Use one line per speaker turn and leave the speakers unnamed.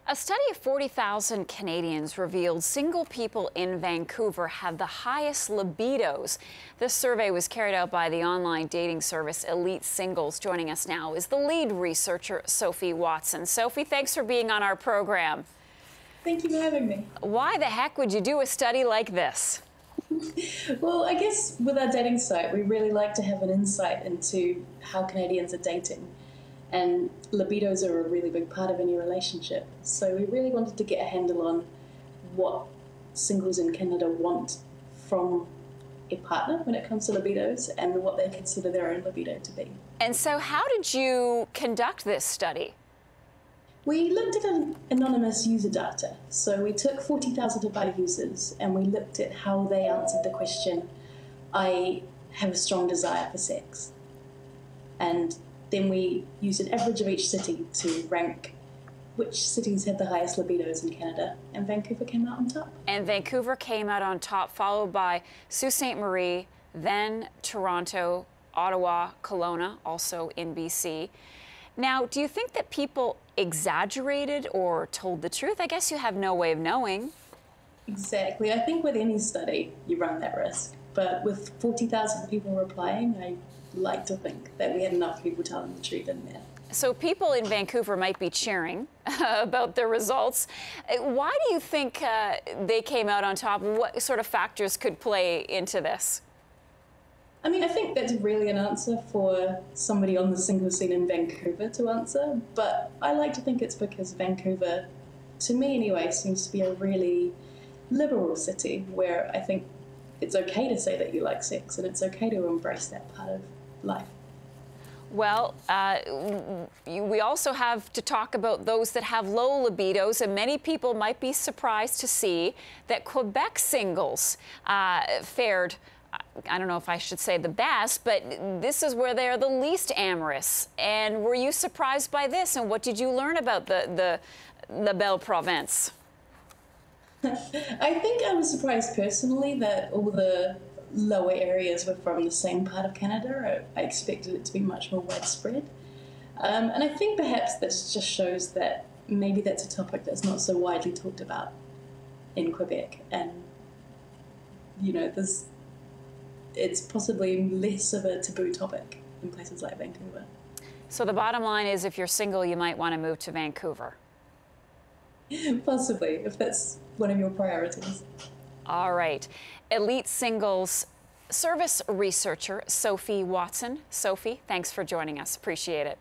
A study of 40,000 Canadians revealed single people in Vancouver have the highest libidos. This survey was carried out by the online dating service Elitesingles. Joining us now is the lead researcher, Sophie Watson. Sophie, thanks for being on our program.
Thank you for having me.
Why the heck would you do a study like this?
Well, I guess with our dating site, we really like to have an insight into how Canadians are dating. And libidos are a really big part of any relationship. So we really wanted to get a handle on what singles in Canada want from a partner when it comes to libidos and what they consider their own libido to be.
And so how did you conduct this study?
We looked at anonymous user data. So we took 40,000 of our users and we looked at how they answered the question, I have a strong desire for sex. And then we used an average of each city to rank which cities had the highest libidos in Canada, and Vancouver came out on top.
And Vancouver came out on top, followed by Sault Ste. Marie, then Toronto, Ottawa, Kelowna, also in BC. Now, do you think that people exaggerated or told the truth? I guess you have no way of knowing.
Exactly. I think with any study, you run that risk. But with 40,000 people replying, I like to think that we had enough people telling the truth in there.
So people in Vancouver might be cheering about their results. Why do you think they came out on top? What sort of factors could play into this?
I mean, I think that's really an answer for somebody on the single scene in Vancouver to answer, but I like to think it's because Vancouver, to me anyway, seems to be a really liberal city where I think it's okay to say that you like sex and it's okay to embrace that part of life.
Well, we also have to talk about those that have low libidos, and many people might be surprised to see that Quebec singles fared, I don't know if I should say the best, but this is where they are the least amorous. And were you surprised by this? And what did you learn about the Belle Province?
I think I was surprised personally that all the lower areas were from the same part of Canada. I expected it to be much more widespread. And I think perhaps this just shows that maybe that's a topic that's not so widely talked about in Quebec. And, you know, it's possibly less of a taboo topic in places like Vancouver. So
the bottom line is, if you're single, you might want to move to Vancouver.
Possibly, if that's one of your priorities.
All right. Elitesingles service researcher Sophie Watson. Sophie, thanks for joining us. Appreciate it.